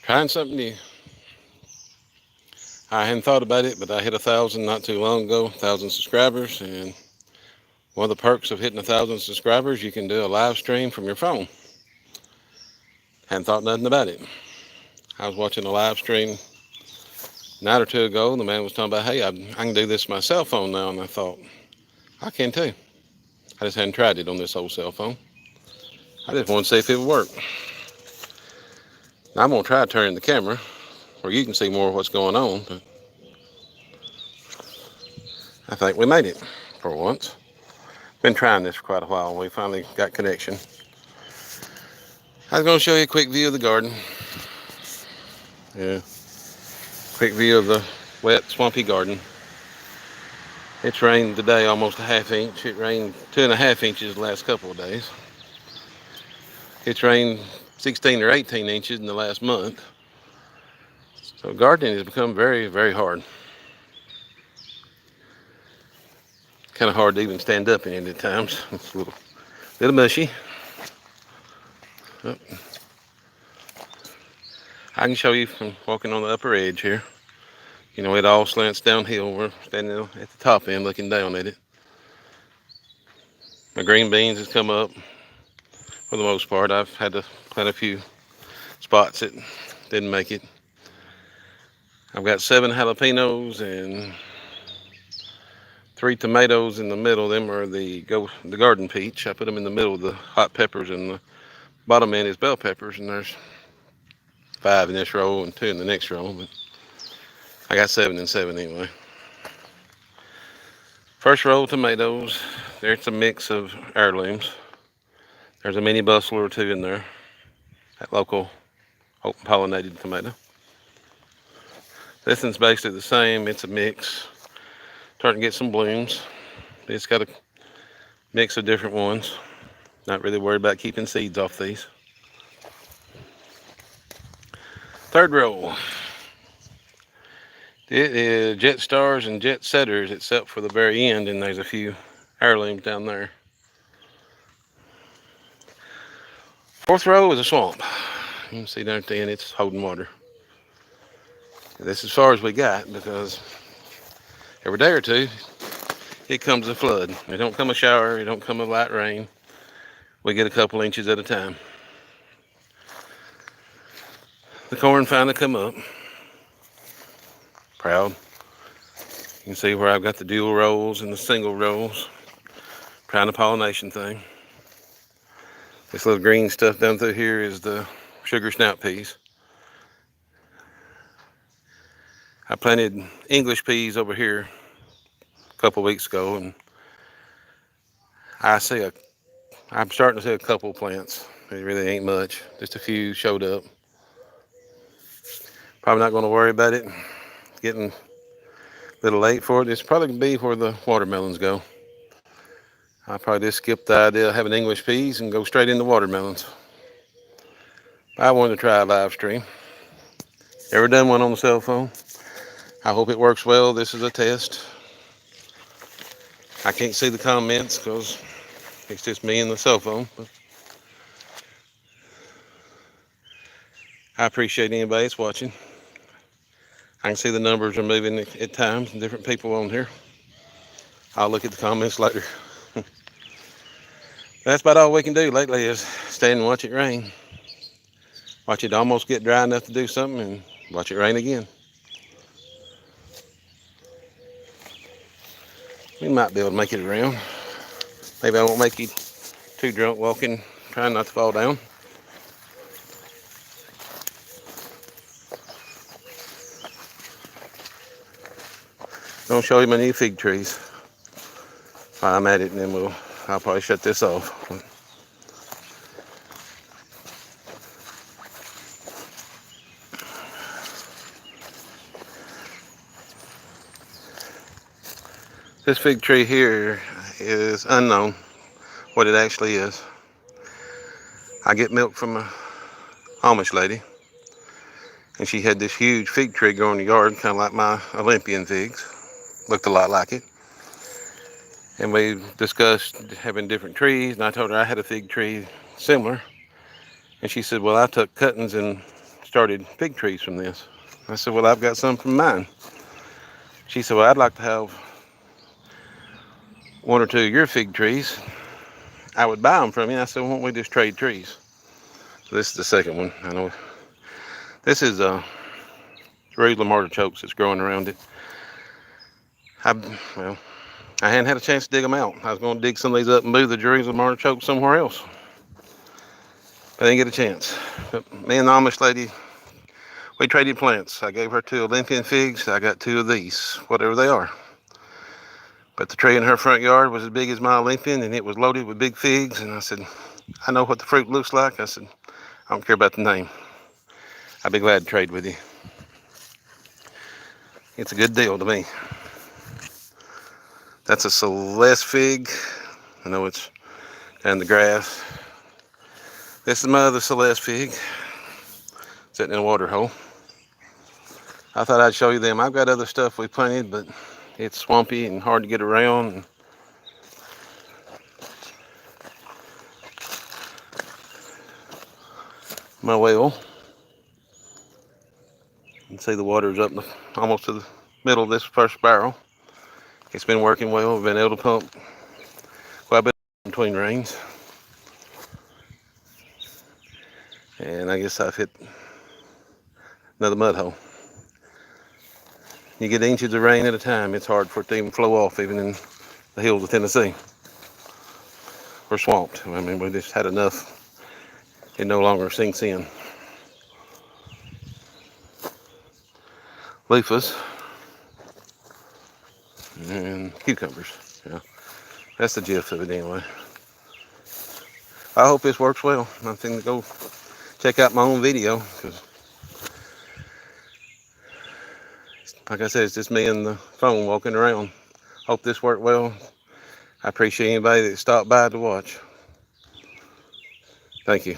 Trying something new. I hadn't thought about it, but I hit 1,000 not too long ago, 1,000 subscribers, and one of the perks of hitting 1,000 subscribers, you can do a live stream from your phone. Hadn't thought nothing about it. I was watching a live stream a night or two ago, and the man was talking about, hey, I can do this with my cell phone now, and I thought, I can too. I just hadn't tried it on this old cell phone. I just wanted to see if it would work. Now I'm going to try turning the camera where you can see more of what's going on, but I think we made it for once. Been trying this for quite a while, and we finally got connection. I was going to show you a quick view of the garden. Yeah, quick view of the wet, swampy garden. It's rained today almost a half inch. It rained 2.5 inches the last couple of days. It's rained 16 or 18 inches in the last month. So gardening has become very, very hard. Kind of hard to even stand up in it at times. It's a little mushy. Oh. I can show you from walking on the upper edge here. You know, it all slants downhill. We're standing at the top end looking down at it. My green beans has come up for the most part. I've had to plant a few spots that didn't make it. I've got 7 jalapenos and 3 tomatoes in the middle. Them are the garden peach. I put them in the middle of the hot peppers, and the bottom end is bell peppers, and there's 5 in this row and 2 in the next row, but I got 7 and 7 anyway. First row of tomatoes, there's a mix of heirlooms. There's a mini bustle or 2 in there. That local open pollinated tomato. This one's basically the same. It's a mix. Starting to get some blooms. It's got a mix of different ones. Not really worried about keeping seeds off these. Third row. It is jet stars and jet setters except for the very end, and there's a few heirlooms down there. Fourth row is a swamp. You can see down at the end it's holding water. This is as far as we got, because every day or two it comes a flood. It don't come a shower, it don't come a light rain. We get a couple inches at a time. The corn finally come up. Proud. You can see where I've got the dual rows and the single rows. Trying the pollination thing. This little green stuff down through here is the sugar snout peas. I planted English peas over here a couple weeks ago, and I'm starting to see a couple plants. It really ain't much. Just a few showed up. Probably not going to worry about it. It's getting a little late for it. It's probably going to be where the watermelons go. I'll probably just skip the idea of having English peas and go straight into watermelons. I wanted to try a live stream. Ever done one on the cell phone? I hope it works well. This is a test. I can't see the comments because it's just me and the cell phone. But I appreciate anybody that's watching. I can see the numbers are moving at times and different people on here. I'll look at the comments later. That's about all we can do lately is stand and watch it rain. Watch it almost get dry enough to do something and watch it rain again. We might be able to make it around. Maybe I won't make you too drunk walking, trying not to fall down. I'll show you my new fig trees while I'm at it, and then I'll probably shut this off. This fig tree here is unknown what it actually is. I get milk from a Amish lady, and she had this huge fig tree growing in the yard, kind of like my Olympian figs. Looked a lot like it. And we discussed having different trees, and I told her I had a fig tree similar. And she said, well, I took cuttings and started fig trees from this. I said, well, I've got some from mine. She said, well, I'd like to have one or two of your fig trees. I would buy them from you. I said, why don't we just trade trees? So this is the second one. I know this is Jerusalem artichokes that's growing around it. Well, I hadn't had a chance to dig them out. I was going to dig some of these up and move the Jerusalem artichokes somewhere else, but I didn't get a chance. But me and the Amish lady, we traded plants. I gave her 2 Olympian figs. I got 2 of these, whatever they are. But the tree in her front yard was as big as my Olympian, and it was loaded with big figs. And I said, I know what the fruit looks like. I said, I don't care about the name. I'd be glad to trade with you. It's a good deal to me. That's a Celeste fig. I know it's down the grass. This is my other Celeste fig, sitting in a water hole. I thought I'd show you them. I've got other stuff we planted, but it's swampy and hard to get around. My well, you can see the water's up almost to the middle of this first barrel. It's been working well. We've been able to pump quite a bit between rains. And I guess I've hit another mud hole. You get inches of rain at a time, it's hard for it to even flow off, even in the hills of Tennessee. We're swamped. I mean, we just had enough. It no longer sinks in. Loofahs and cucumbers. Yeah, that's the gist of it anyway. I hope this works well. I'm thinking to go check out my own video, because like I said, it's just me and the phone walking around. Hope this worked well. I appreciate anybody that stopped by to watch. Thank you.